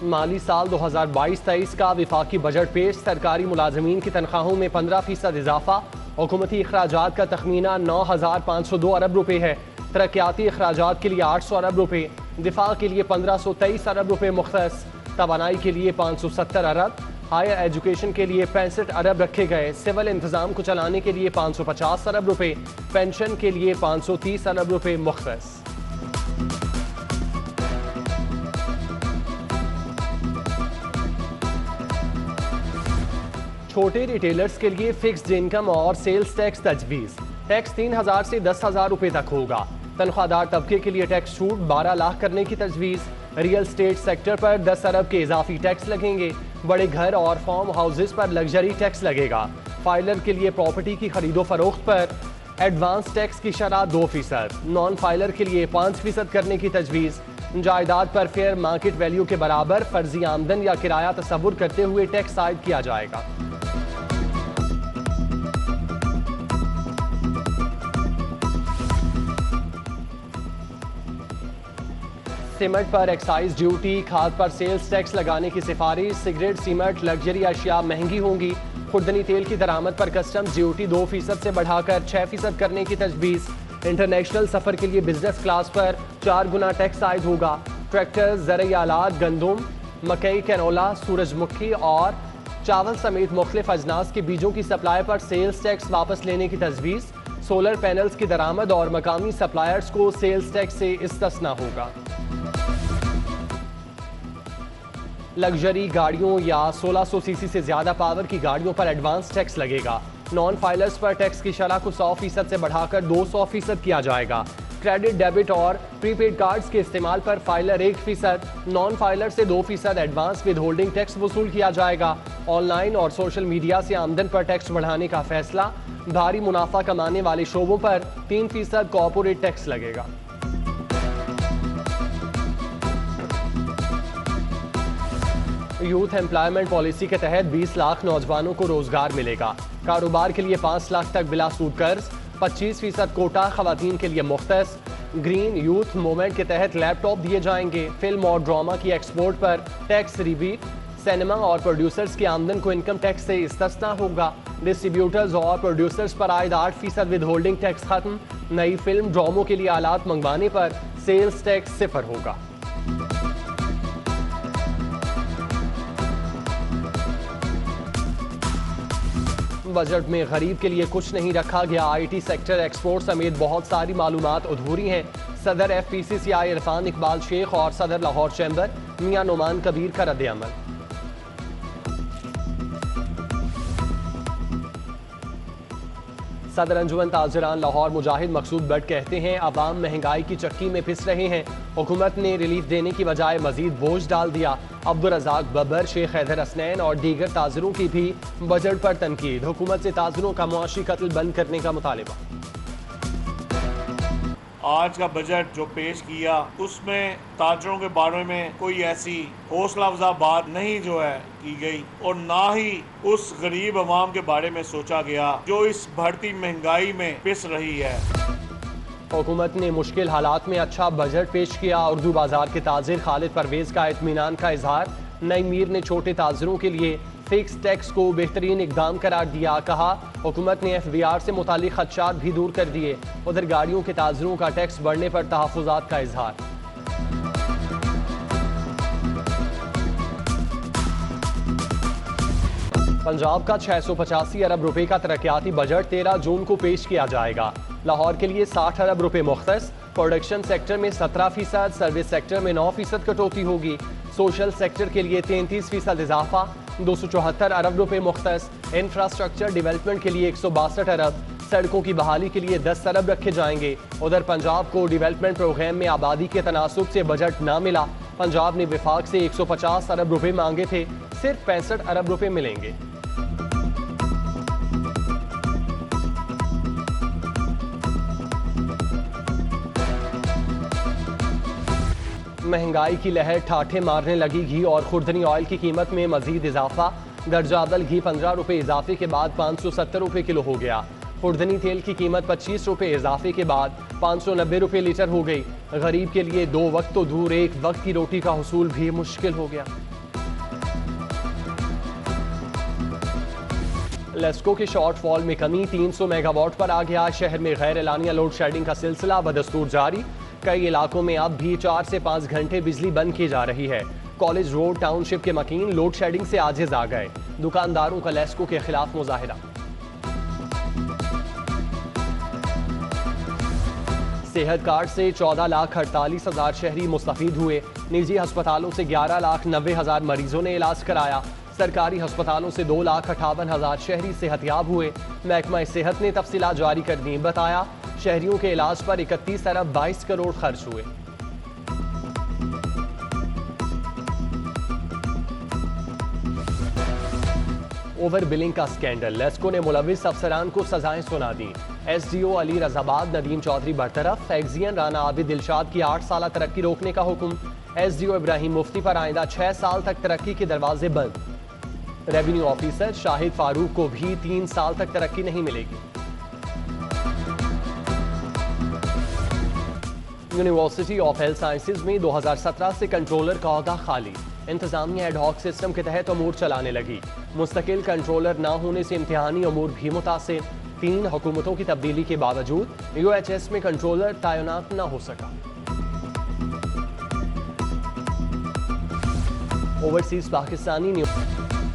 माली साल 2022-23 का विफाकी बजट पेश। सरकारी मुलाजमीन की तनख्वाहों में 15% इजाफा। हुकूमती अखराजात का तखमीना 9,502 अरब रुपये है। तरक्याती अखराजात के लिए 800 अरब रुपये, दिफा के लिए 1523 अरब रुपये मुख्तस, तवानाई के लिए 570 अरब, हायर एजुकेशन के लिए 65 अरब रखे गए। सिविल इंतजाम को चलाने के लिए 550 अरब रुपये, पेंशन के लिए 530 अरब रुपये मुख्तस। छोटे रिटेलर्स के लिए फिक्स्ड इनकम और सेल्स टैक्स तजवीज़। टैक्स 3,000 से 10,000 रुपये तक होगा। तनख्वाहदार तबके के लिए टैक्स छूट 12 लाख करने की तजवीज़। रियल स्टेट सेक्टर पर 10 अरब के इजाफी टैक्स लगेंगे। बड़े घर और फार्म हाउसेज पर लग्जरी टैक्स लगेगा। फाइलर के लिए प्रॉपर्टी की खरीदो फरोख्त पर एडवांस टैक्स की शरह 2%, नॉन फाइलर के लिए 5% करने की तजवीज़। जायदाद पर फेयर मार्केट वैल्यू के बराबर फर्जी आमदन या किराया तस्वुर करते हुए टैक्स आयद किया जाएगा। सीमेंट पर एक्साइज ड्यूटी, खाद पर सेल्स टैक्स लगाने की सिफारिश। सिगरेट, सीमेंट, लग्जरी अशिया महंगी होंगी। खुर्दनी तेल की दरामद पर कस्टम्स ड्यूटी 2% से बढ़ाकर 6% करने की तजवीज़। इंटरनेशनल सफ़र के लिए बिजनेस क्लास पर 4 गुना टैक्स आयद होगा। ट्रैक्टर, ज़रूरी आलात, गंदम, मकई, कैनोला, सूरजमुखी और चावल समेत मुख्तलिफ अजनास के बीजों की सप्लाई पर सेल्स टैक्स वापस लेने की तजवीज़। सोलर पैनल्स की दरामद और मकामी सप्लायर्स को सेल्स टैक्स से इस्तिस्ना होगा। लग्जरी गाड़ियों या 1600 सीसी से ज्यादा पावर की गाड़ियों पर एडवांस टैक्स लगेगा। नॉन फाइलर्स पर टैक्स की शरह को 100% से बढ़ाकर 200% किया जाएगा। क्रेडिट, डेबिट और प्रीपेड कार्ड्स के इस्तेमाल पर फाइलर 1%, नॉन फाइलर से 2% एडवांस विद होल्डिंग टैक्स वसूल किया जाएगा। ऑनलाइन और सोशल मीडिया से आमदन पर टैक्स बढ़ाने का फैसला। भारी मुनाफा कमाने वाले शोबों पर 3% कॉर्पोरेट टैक्स लगेगा। यूथ एम्प्लॉयमेंट पॉलिसी के तहत 20 लाख नौजवानों को रोजगार मिलेगा। कारोबार के लिए 5 लाख तक बिला सूद कर्ज, 25% कोटा खवातीन के लिए मुख्तस। ग्रीन यूथ मूवमेंट के तहत लैपटॉप दिए जाएंगे। फिल्म और ड्रामा की एक्सपोर्ट पर टैक्स रिबीट। सिनेमा और प्रोड्यूसर्स की आमदन को इनकम टैक्स से इस्तिस्ना होगा। डिस्ट्रीब्यूटर्स और प्रोड्यूसर्स पर आयद 8% विद होल्डिंग टैक्स खत्म। नई फिल्म, ड्रामों के लिए आलात मंगवाने पर सेल्स टैक्स 0 होगा। बजट में गरीब के लिए कुछ नहीं रखा गया। आईटी सेक्टर, एक्सपोर्ट समेत बहुत सारी मालूमात अधूरी हैं। सदर FPCCI इरफान इकबाल शेख और सदर लाहौर चैम्बर मियां नुमान कबीर का रद्द-ए-अमल। सदर अंजुमन ताजिरान लाहौर मुजाहिद मकसूद बट कहते हैं अवाम महंगाई की चक्की में पिस रहे हैं। हुकूमत ने रिलीफ देने की बजाय मजीद बोझ डाल दिया। अब्दुल रज़ाक बबर, शेख हैदर हसनैन और दीगर ताजिरों की भी बजट पर तनकीद। हुकूमत से ताजिरों का मुआशी कत्ल बंद करने का मुतालिबा। आज का बजट जो पेश किया उसमें ताजरों के बारे में कोई ऐसी हौसला अफजा बात नहीं जो है की गई, और ना ही उस गरीब अवाम के बारे में सोचा गया जो इस बढ़ती महंगाई में पिस रही है। हुकूमत ने मुश्किल हालात में अच्छा बजट पेश किया। उर्दू बाजार के ताजिर खालिद परवेज का इत्मीनान का इजहार। नई मीर ने छोटे ताजिरों के लिए फिक्स टैक्स को बेहतरीन इकदाम करार दिया। कहा हुकूमत ने FBR से मुतालिक खदशात भी दूर कर दिए। उधर गाड़ियों के ताजिरों का टैक्स बढ़ने पर तहफ़्फ़ुज़ात का इजहार। पंजाब का 685 अरब रुपए का तरक्याती बजट 13 जून को पेश किया जाएगा। लाहौर के लिए 60 अरब रुपए मुख्तस। प्रोडक्शन सेक्टर में 17%, सर्विस सेक्टर में 9% कटौती होगी। सोशल सेक्टर के लिए 33% इजाफा, 274 अरब रुपए मुख्तस। इंफ्रास्ट्रक्चर डेवलपमेंट के लिए 162 अरब। सड़कों की बहाली के लिए 10 अरब रखे जाएंगे। उधर पंजाब को डेवलपमेंट प्रोग्राम में आबादी के तनासुब से बजट ना मिला। पंजाब ने विफाक से 150 अरब रुपए मांगे थे, सिर्फ 65 अरब रुपए मिलेंगे। महंगाई की लहर ठाठे मारने लगी। घी और खुर्दनी ऑयल की कीमत में मजीद इजाफा। दर्जा अव्वल घी 15 रुपए इजाफे के बाद 570 रुपए किलो हो गया। खुर्दनी तेल की कीमत 25 रुपए इजाफे के बाद 590 रुपये लीटर हो गई। गरीब के लिए 2 वक्त तो दूर, एक वक्त की रोटी का हुसूल भी मुश्किल हो गया। लेस्को के शॉर्टफॉल में कमी, 300 मेगावाट पर आ गया। शहर में गैर एलानिया लोड शेडिंग का सिलसिला बदस्तूर जारी। कई इलाकों में अब भी 4 से 5 घंटे बिजली बंद की जा रही है। कॉलेज रोड टाउनशिप के मकीन लोड शेडिंग से आजिज आ गए। दुकानदारों का लेस्को के खिलाफ मुजाहिरा। सेहत कार्ड से 14,48,000 शहरी मुस्तफीद हुए। निजी अस्पतालों से 11,90,000 मरीजों ने इलाज कराया। सरकारी अस्पतालों से 2,58,000 शहरी सेहतयाब हुए। महकमा सेहत ने तफसीलात जारी कर दी। बताया शहरियों के इलाज पर 31 अरब 22 करोड़ खर्च हुए। ओवर बिलिंग का स्कैंडल, लेस्को ने मुलविस अफसरान को सजाएं सुना दी। SDO अली रजाबाद नदीम चौधरी बरतरफ। एक्जियन राना आबिद दिलशाद की 8 साल तरक्की रोकने का हुक्म। SDO इब्राहिम मुफ्ती पर आइंदा 6 साल तक तरक्की के दरवाजे बंद। रेवेन्यू ऑफिसर शाहिद फारूक को भी 3 साल तक तरक्की नहीं मिलेगी। यूनिवर्सिटी ऑफ हेल्थ साइंसेज में 2017 से कंट्रोलर का ओहदा खाली। इंतजामिया एडहॉक सिस्टम के तहत अमूर चलाने लगी। मुस्तकिल कंट्रोलर ना होने से इम्तिहानी अमूर भी मुतासिर। 3 हुकूमतों की तब्दीली के बावजूद UHS में कंट्रोलर तैनात न हो सका। ओवरसीज पाकिस्तानी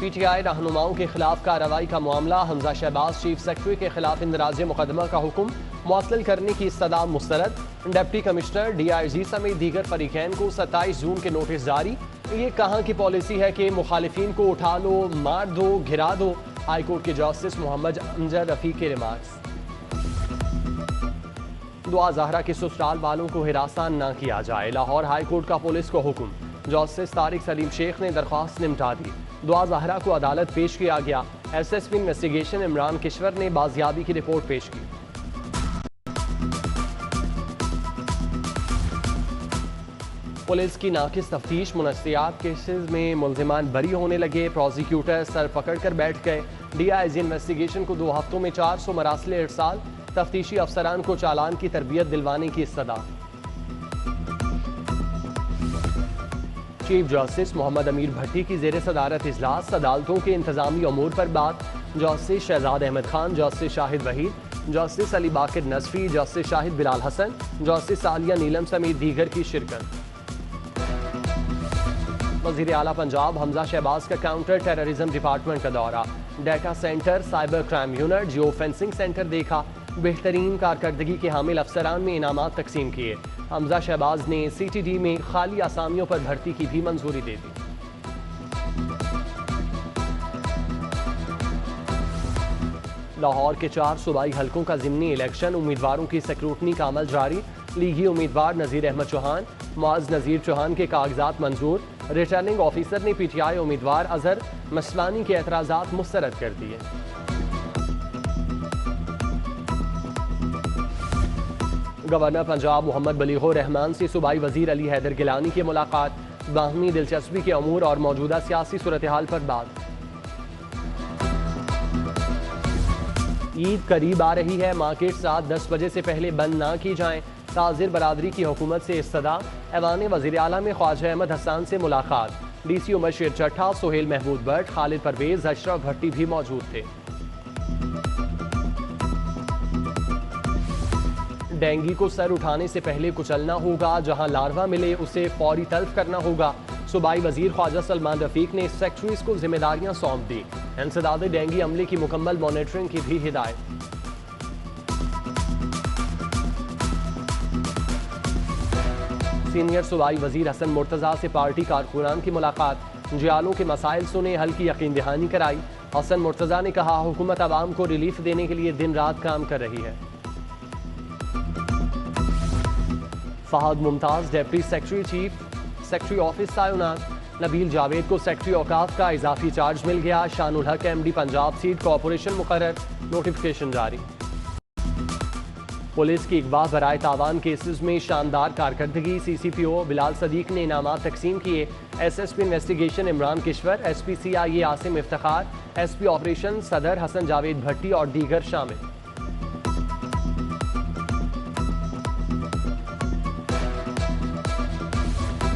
PTI रहनुमाओं के खिलाफ कार्रवाई का मामला। हमजा शहबाज चीफ सेक्रेटरी के खिलाफ इंदराज मुकदमा का हुक्म मुअत्तल करने की इस्तदा मुस्तरद। डिप्टी कमिश्नर DIG समेत दीगर फरीकैन को 27 जून के नोटिस जारी। ये कहाँ की पॉलिसी है कि मुखालिफिन को उठा लो, मार दो, घिरा दो। हाईकोर्ट के जस्टिस मोहम्मद अमजद रफीक के रिमार्क्स। दुआ ज़हरा के ससुराल वालों को हिरासत न किया जाए, लाहौर हाईकोर्ट का पुलिस को हुक्म। जस्टिस तारिक सलीम शेख ने दरख्वास्त निपटा दी। दुआ ज़हरा को अदालत पेश किया गया। SSP इन्वेस्टिगेशन इमरान किश्वर ने बाजियाबी की रिपोर्ट पेश की। पुलिस की नाकिस तफ्तीश, मुनस्सियात केसेस में मुल्जिमान बरी होने लगे। प्रोसिक्यूटर सर पकड़ कर बैठ गए। DIG इन्वेस्टिगेशन को 2 हफ्तों में 400 मरासिल इरसाल। तफ्तीशी अफसरान को चालान की तरबियत दिलवाने की इस्तदा। चीफ जस्टिस मोहम्मद अमीर भट्टी की जेर सदारत इजलास। अदालतों के इंतजामी अमूर पर बात। Justice Shahzad Ahmad Khan, justice Shahid Waheed, justice Ali Baqir Najafi, justice Shahid Bilal Hassan, justice Saliya Neelum समेत दीगर की शिरकत। वज़ीर आला पंजाब हमजा शहबाज का काउंटर टेररिज्म डिपार्टमेंट का दौरा। Data centre, cyber crime unit, geo fencing centre देखा। बेहतरीन कारकर्दगी के हामिल अफसरान में इनामात तकसीम किए। हमजा शहबाज ने CTD में खाली आसामियों पर भर्ती की भी मंजूरी दे दी। लाहौर के 4 सूबाई हलकों का ज़िमनी इलेक्शन। उम्मीदवारों की स्क्रूटनी का अमल जारी। लीगी उम्मीदवार नज़ीर अहमद चौहान, मुआज़ नज़ीर चौहान के कागजात मंजूर। रिटर्निंग ऑफिसर ने PTI उम्मीदवार अजहर मसलानी के एतराज़ात मुस्तरद कर दिए। गवर्नर पंजाब मोहम्मद बलीगुर रहमान से सूबाई वजीर अली हैदर गिलानी की मुलाकात। बाहमी दिलचस्पी के अमूर और मौजूदा सियासी सूरत हाल पर बात। ईद करीब आ रही है, मार्केट रात 10 बजे से पहले बंद ना की जाएं। ताजिर बरादरी की हुकूमत से इस्तदा। ऐवान वज़ीर आला में ख्वाजा अहमद हसन से मुलाकात। DC उमर शेर चट्ठा, सोहेल महमूद भट्ट, खालिद परवेज, अशरफ भट्टी भी मौजूद थे। डेंगू को सर उठाने से पहले कुचलना होगा। जहां लार्वा मिले उसे फौरी तल्फ करना होगा। सूबाई वजीर ख्वाजा सलमान रफीक ने सेक्रेटरीज को जिम्मेदारियां सौंप दी। इंसदाद डेंगू अमले की मुकम्मल मॉनिटरिंग की भी हिदायत। सीनियर सूबाई वजीर हसन मुर्तजा से पार्टी कारकुनान की मुलाकात। जियालों के मसाइल सुने, हल की यकीन दहानी कराई। हसन मुर्तजा ने कहा हुकूमत आवाम को रिलीफ देने के लिए दिन रात काम कर रही है। Fahad Mumtaz deputy secretary chief secretary office तैनात। नबील जावेद को सेक्रेटरी औकाफ का इजाफी चार्ज मिल गया। शानुल हक MD पंजाब सीट कॉरपोरेशन मुकर्रर। नोटिफिकेशन जारी। पुलिस की इकबाल बराए तावान केसेस में शानदार कारकर्दगी। CCPO बिलाल सदीक ने इनामात तकसीम किए। SSP investigation Imran Kishwar, SP CIA Asim Iftikhar, SP operation Saddar Hassan Javed भट्टी और दीगर शामिल।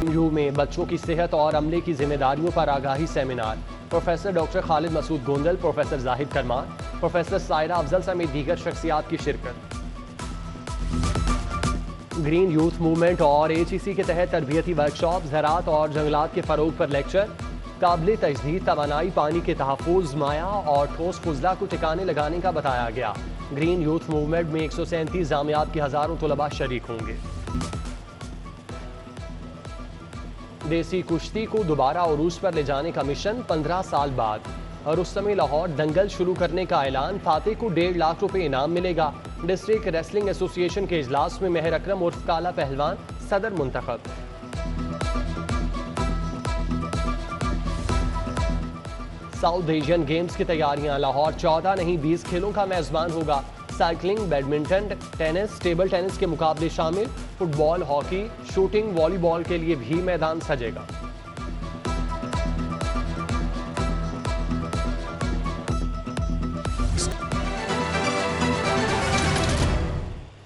यू में बच्चों की सेहत और अमले की जिम्मेदारियों पर आगाही seminar. Professor doctor Khalid Masood Gondal, professor Zahid Karman, professor Saira Afzal समेत दीगर शख्सियात की शिरकत। ग्रीन यूथ मूवमेंट और HEC के तहत तरबियती वर्कशॉप, ज़राअत और जंगलात के फ़रोग पर लेक्चर। काबिल तजदीद तवानाई पानी के तहफ़्फ़ुज़, माया और ठोस फुजला को ठिकाने लगाने का बताया गया। ग्रीन यूथ मूवमेंट में 137 जामियात के हज़ारों तलबा शरीक होंगे। देसी कुश्ती को दोबारा उरूज पर ले जाने का मिशन 15 साल बाद। रुस्तम लाहौर दंगल शुरू करने का ऐलान, फातेह को 1.5 लाख रुपए इनाम मिलेगा। डिस्ट्रिक्ट रेसलिंग एसोसिएशन के इजलास में मेहर अकरम उर्फ काला पहलवान सदर मुंतखब। साउथ एशियन गेम्स की तैयारियां, लाहौर 14 नहीं 20 खेलों का मेजबान होगा। Cycling, badminton, tennis, table tennis के मुकाबले शामिल। फुटबॉल, हॉकी, शूटिंग, वॉलीबॉल के लिए भी मैदान सजेगा।